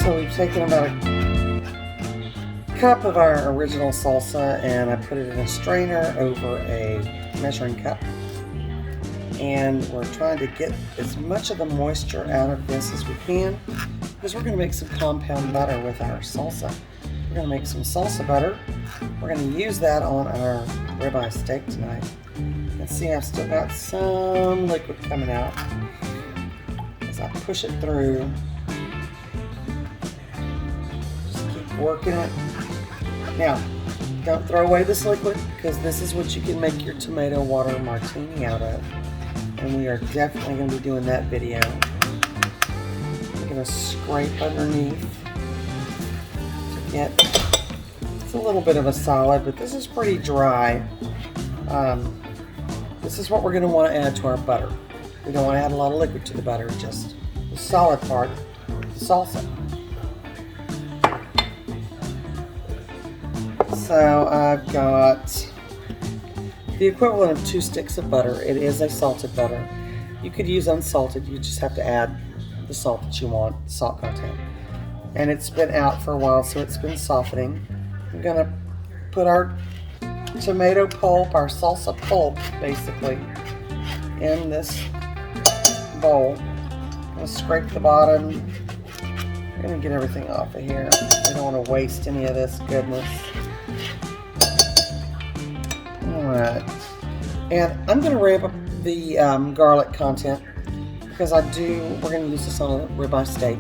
So we've taken about a cup of our original salsa and I put it in a strainer over a measuring cup. And we're trying to get as much of the moisture out of this as we can because we're going to make some compound butter with our salsa. We're going to make some salsa butter. We're going to use that on our ribeye steak tonight. Let's see, I've still got some liquid coming out as I push it through. Just keep working it. Now, don't throw away this liquid because this is what you can make your tomato water martini out of. And we are definitely going to be doing that video. I'm going to scrape underneath to get, it's a little bit of a solid, but this is pretty dry. This is what we're going to want to add to our butter. We don't want to add a lot of liquid to the butter, just the solid part, the salsa. So I've got the equivalent of 2 sticks of butter. It is a salted butter. You could use unsalted, you just have to add the salt that you want, salt content. And it's been out for a while, so it's been softening. I'm gonna put our tomato pulp, our salsa pulp, basically, in this bowl. I'm gonna scrape the bottom. I'm gonna get everything off of here. We don't wanna waste any of this goodness. Alright, and I'm going to ramp up the garlic content because we're going to use this on a ribeye steak.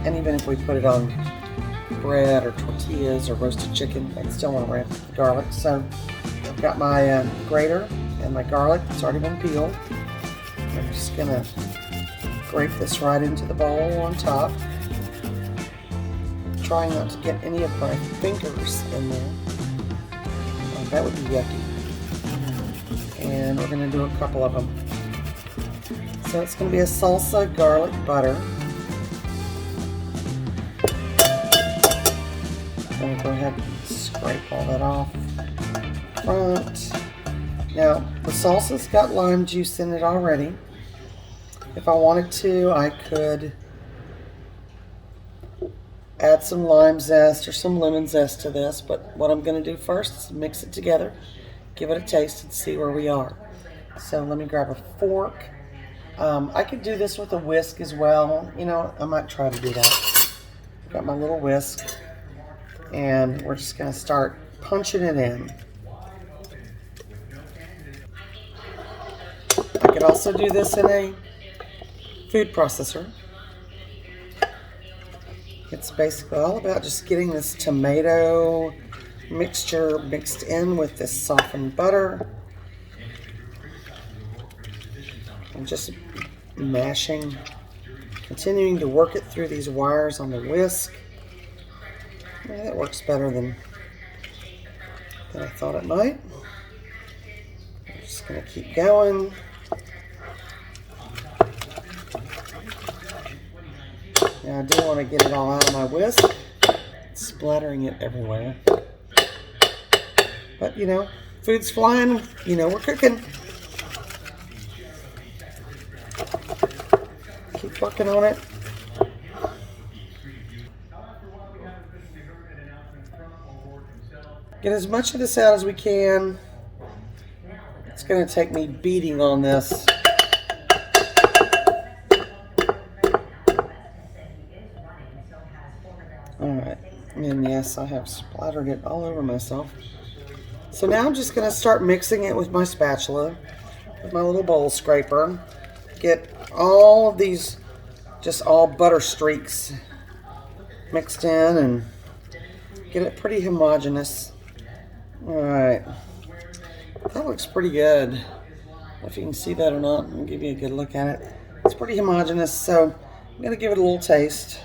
And even if we put it on bread or tortillas or roasted chicken, I still want to ramp up the garlic. So I've got my grater and my garlic. It's already been peeled. I'm just going to grate this right into the bowl on top. Trying not to get any of my fingers in there. That would be yucky. And we're going to do a couple of them. So it's going to be a salsa garlic butter. I'm going to go ahead and scrape all that off front. Now, the salsa's got lime juice in it already. If I wanted to, I could add some lime zest or some lemon zest to this, but what I'm going to do first is mix it together, give it a taste, and see where we are. So let me grab a fork. I could do this with a whisk as well. You know, I might try to do that. I've got my little whisk, and we're just going to start punching it in. I could also do this in a food processor. It's basically all about just getting this tomato mixture mixed in with this softened butter and just mashing, continuing to work it through these wires on the whisk. Yeah, that works better than I thought it might. I'm just going to keep going. Now I do want to get it all out of my whisk, splattering it everywhere. But you know, food's flying, you know, we're cooking. Keep working on it. Get as much of this out as we can. It's going to take me beating on this. Alright, and yes, I have splattered it all over myself. So now I'm just going to start mixing it with my spatula, with my little bowl scraper. Get all of these, just all butter streaks mixed in and get it pretty homogeneous. Alright, that looks pretty good. I don't know if you can see that or not. I'll give you a good look at it. It's pretty homogeneous, so I'm going to give it a little taste.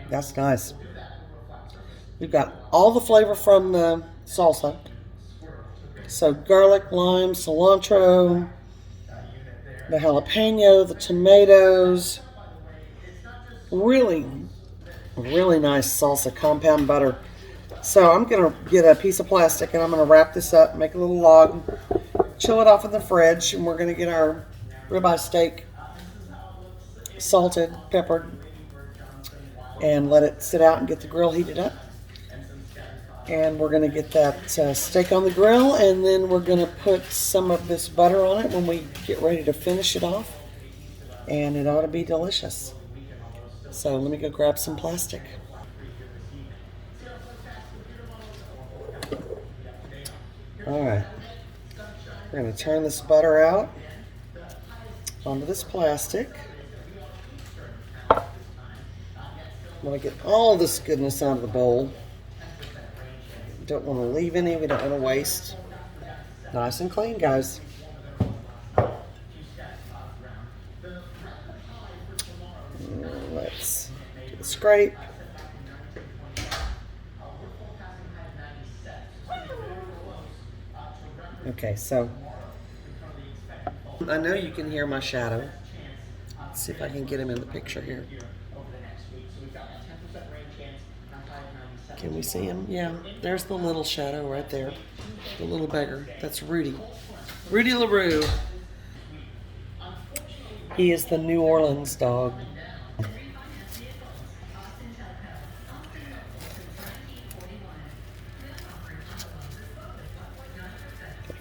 That's nice. We've got all the flavor from the salsa. So garlic, lime, cilantro, the jalapeno, the tomatoes. Really, really nice salsa compound butter. So I'm going to get a piece of plastic and I'm going to wrap this up, make a little log, chill it off in the fridge, and we're going to get our ribeye steak salted, peppered, and let it sit out and get the grill heated up. And we're going to get that steak on the grill, and then we're going to put some of this butter on it when we get ready to finish it off. And it ought to be delicious. So let me go grab some plastic. Alright, we're going to turn this butter out onto this plastic. I'm going to get all this goodness out of the bowl. Don't want to leave any, we don't want to waste. Nice and clean, guys. Let's do the scrape. Okay, so I know you can hear my shadow. Let's see if I can get him in the picture here. Can we see him? Yeah, there's the little shadow right there. The little beggar. That's Rudy. Rudy LaRue. He is the New Orleans dog.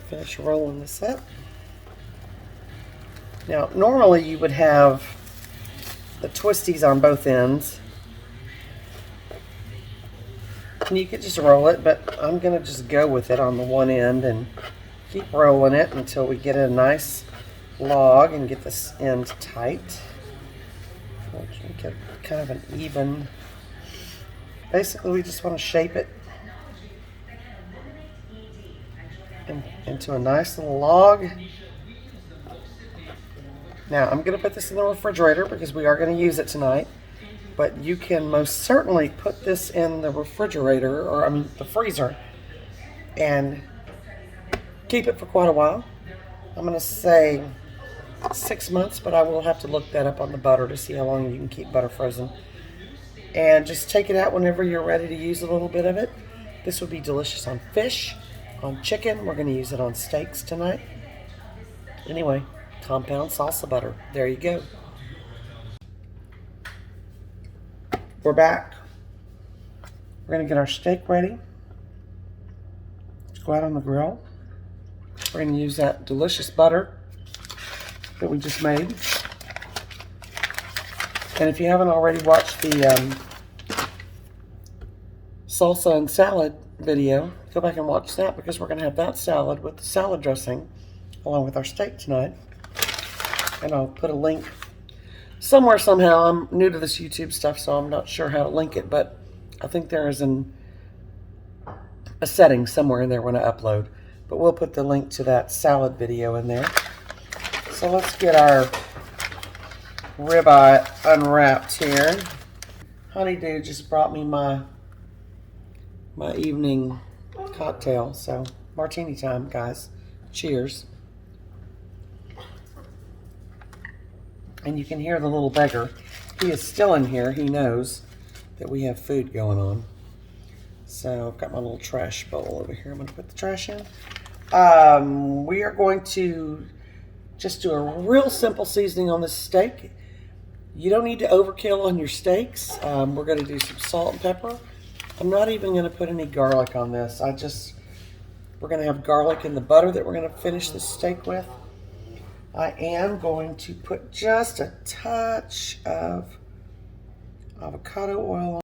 Finish rolling this up. Now, normally you would have the twisties on both ends. And you could just roll it, but I'm going to just go with it on the one end and keep rolling it until we get a nice log and get this end tight. We can get kind of an even. Basically, we just want to shape it into a nice little log. Now, I'm going to put this in the refrigerator because we are going to use it tonight. But you can most certainly put this in the refrigerator, or I mean the freezer, and keep it for quite a while. I'm going to say 6 months, but I will have to look that up on the butter to see how long you can keep butter frozen. And just take it out whenever you're ready to use a little bit of it. This would be delicious on fish, on chicken. We're going to use it on steaks tonight. Anyway, compound salsa butter. There you go. We're back. We're going to get our steak ready. Let's go out on the grill. We're going to use that delicious butter that we just made. And if you haven't already watched the salsa and salad video, go back and watch that because we're going to have that salad with the salad dressing along with our steak tonight. And I'll put a link somewhere somehow. I'm new to this YouTube stuff, so I'm not sure how to link it, but I think there is a setting somewhere in there when I upload. But we'll put the link to that salad video in there. So let's get our ribeye unwrapped here. Honeydew just brought me my evening cocktail, so martini time, guys. Cheers. And you can hear the little beggar. He is still in here. He knows that we have food going on. So I've got my little trash bowl over here. I'm going to put the trash in. We are going to just do a real simple seasoning on this steak. You don't need to overkill on your steaks. We're going to do some salt and pepper. I'm not even going to put any garlic on this. We're going to have garlic in the butter that we're going to finish the steak with. I am going to put just a touch of avocado oil on.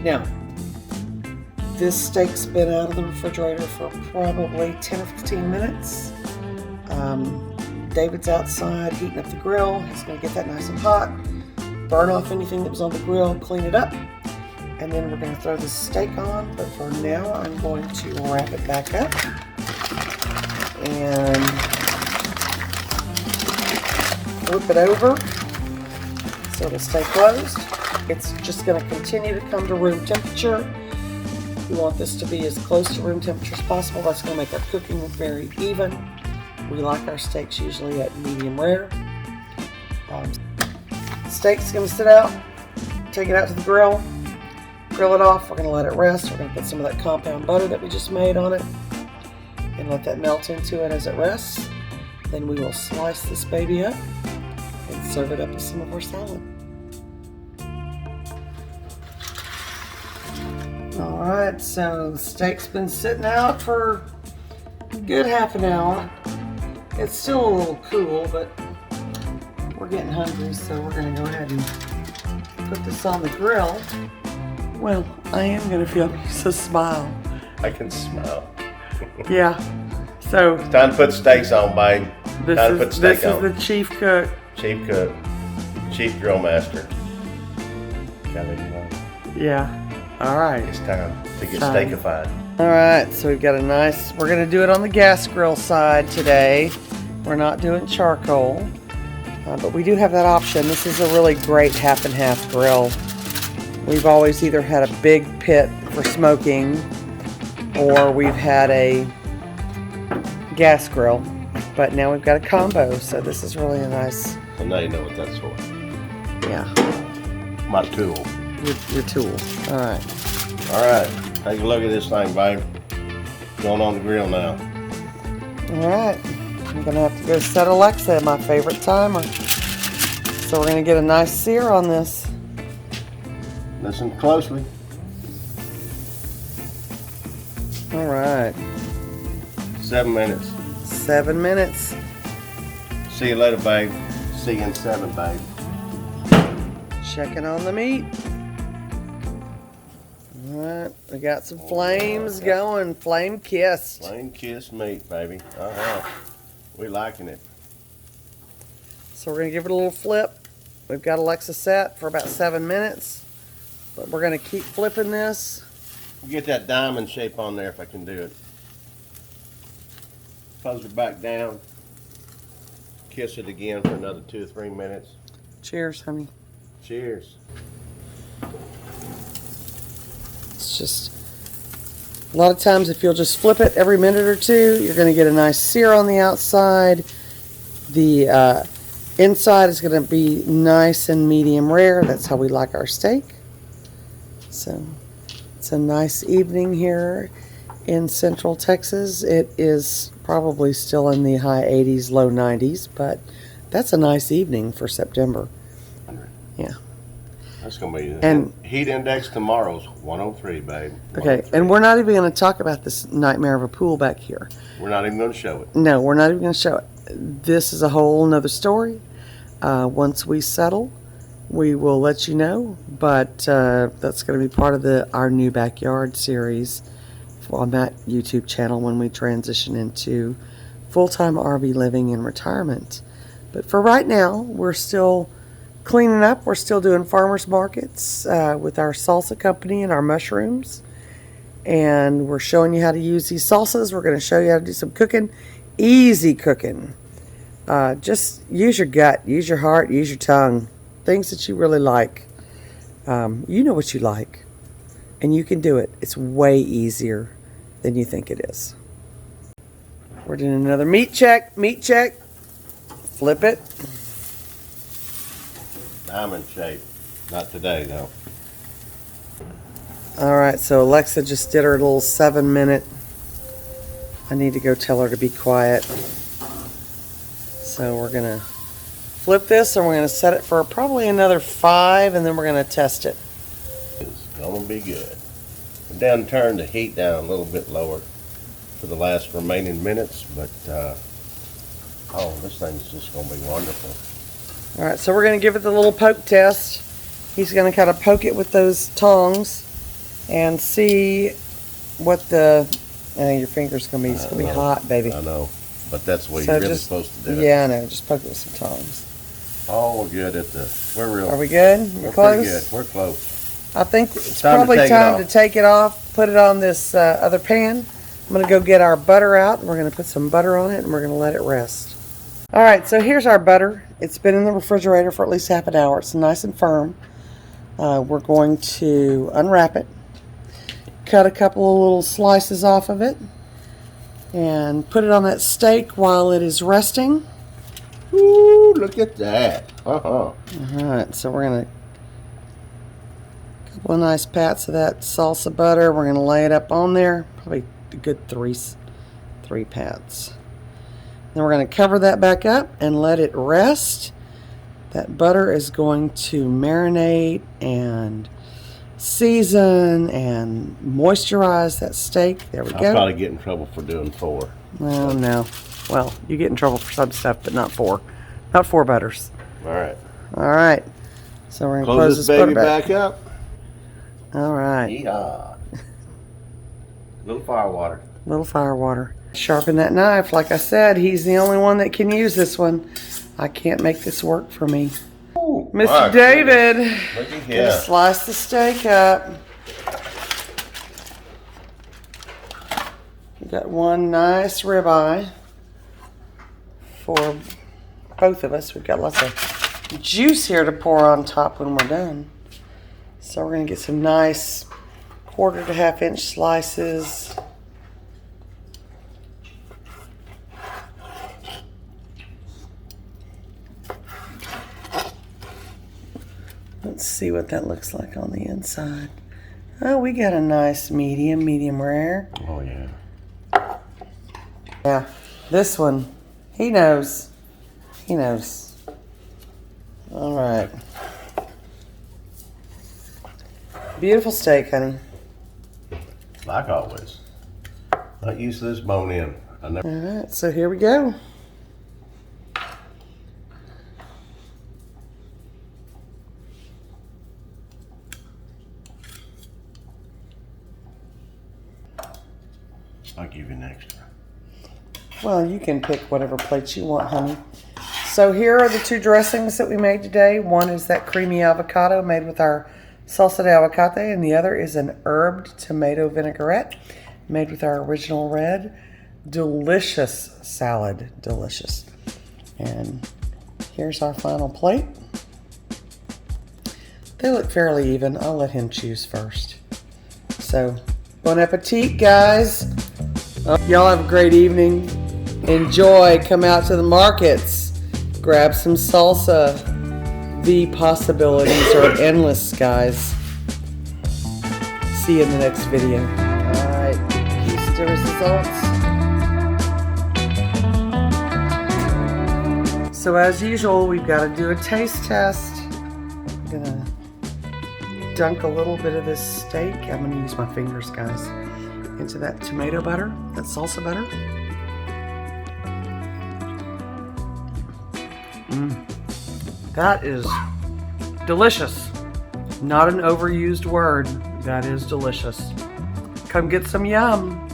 Now, this steak's been out of the refrigerator for probably 10 or 15 minutes. David's outside heating up the grill. He's going to get that nice and hot, burn off anything that was on the grill, clean it up, and then we're going to throw the steak on. But for now, I'm going to wrap it back up and flip it over so it'll stay closed. It's just going to continue to come to room temperature. We want this to be as close to room temperature as possible. That's going to make our cooking very even. We like our steaks usually at medium rare. Steak's going to sit out. Take it out to the grill. Grill it off. We're going to let it rest. We're going to put some of that compound butter that we just made on it and let that melt into it as it rests. Then we will slice this baby up and serve it up with some of our salad. Alright, so the steak's been sitting out for a good half an hour. It's still a little cool, but we're getting hungry, so we're going to go ahead and put this on the grill. Well, I am going to feel so smile. I can smile. Yeah. So it's time to put steaks on, babe. This is the chief cook. Chief cook. Chief grill master. Yeah. All right. It's time to get steakified. All right. So we've got a nice. We're going to do it on the gas grill side today. We're not doing charcoal, but we do have that option. This is a really great half and half grill. We've always either had a big pit for smoking, or we've had a gas grill. But now we've got a combo, so this is really a nice. Well, now you know what that's for. Yeah. My tool. Your tool. All right. All right. Take a look at this thing, babe. Going on the grill now. All right. I'm gonna have to go set Alexa, my favorite timer. So we're gonna get a nice sear on this. Listen closely. All right. 7 minutes. 7 minutes. See you later, babe. See you in 7, babe. Checking on the meat. All right, we got some flames going. Flame kissed. Flame kissed meat, baby. We liking it. So we're gonna give it a little flip. We've got Alexa set for about 7 minutes, but we're gonna keep flipping this. Get that diamond shape on there if I can do it. Close it back down. Kiss it again for another 2 or 3 minutes. Cheers, honey. Cheers. It's just, a lot of times if you'll just flip it every minute or two, you're going to get a nice sear on the outside. The inside is going to be nice and medium rare. That's how we like our steak. So it's a nice evening here in Central Texas. It is probably still in the high 80s, low 90s, but that's a nice evening for September. Yeah. That's going to be, and heat index tomorrow's 103, babe. Okay, and we're not even going to talk about this nightmare of a pool back here. We're not even going to show it. No, we're not even going to show it. This is a whole nother story. Once we settle, we will let you know, but that's going to be part of our new backyard series on that YouTube channel when we transition into full-time RV living and retirement. But for right now, we're still cleaning up. We're still doing farmers markets with our salsa company and our mushrooms. And we're showing you how to use these salsas. We're going to show you how to do some cooking. Easy cooking. Just use your gut, use your heart, use your tongue. Things that you really like. You know what you like. And you can do it. It's way easier than you think it is. We're doing another meat check. Meat check. Flip it. Diamond shape. Not today, though. All right, so Alexa just did her little 7 minute. I need to go tell her to be quiet. So we're going to flip this and we're going to set it for probably another 5, and then we're going to test it. It's going to be good. Down, turn the heat down a little bit lower for the last remaining minutes, but oh, this thing's just going to be wonderful. All right, so we're going to give it the little poke test. He's going to kind of poke it with those tongs and see what the. Your finger's going to be. It's going to be hot, baby. I know, but that's the way you're really supposed to do it. Yeah, I know. Just poke it with some tongs. Oh, we're good at the. We're real. Are we good? We're close? pretty good. We're close. I think it's probably time to take it off, put it on this other pan. I'm going to go get our butter out, and we're going to put some butter on it, and we're going to let it rest. All right, so here's our butter. It's been in the refrigerator for at least half an hour. It's nice and firm. We're going to unwrap it, cut a couple of little slices off of it, and put it on that steak while it is resting. Ooh, look at that. Alright, so we're going to couple of nice pats of that salsa butter. We're going to lay it up on there, probably a good three pats. Then we're going to cover that back up and let it rest. That butter is going to marinate and season and moisturize that steak. There we go. I'll probably get in trouble for doing 4. Well, no. Well, you get in trouble for some stuff, but not 4. Not 4 butters. All right. All right. So we're going to Close this baby back up. All right. Yeehaw. Little fire water. Little fire water. Sharpen that knife. Like I said, he's the only one that can use this one. I can't make this work for me. Ooh, Mr. David, look at gonna slice the steak up. We got one nice ribeye for both of us. We've got lots of juice here to pour on top when we're done. So we're gonna get some nice 1/4 to 1/2 inch slices. Let's see what that looks like on the inside. Oh, we got a nice medium rare. Oh, yeah. Yeah, this one, he knows. He knows. All right. Beautiful steak, honey. Like always. Not used to this bone in. All right, so here we go. I'll give you an extra. Well, you can pick whatever plate you want, honey. So here are the 2 dressings that we made today. One is that creamy avocado made with our salsa de aguacate, and the other is an herbed tomato vinaigrette made with our original red. Delicious salad, delicious. And here's our final plate. They look fairly even. I'll let him choose first. So, bon appetit, guys. Y'all have a great evening. Enjoy. Come out to the markets. Grab some salsa. The possibilities are endless, guys. See you in the next video. Alright. Here's the results. So as usual, we've got to do a taste test. I'm gonna dunk a little bit of this steak. I'm gonna use my fingers, guys, into that tomato butter, that salsa butter. That is delicious. Not an overused word. That is delicious. Come get some yum.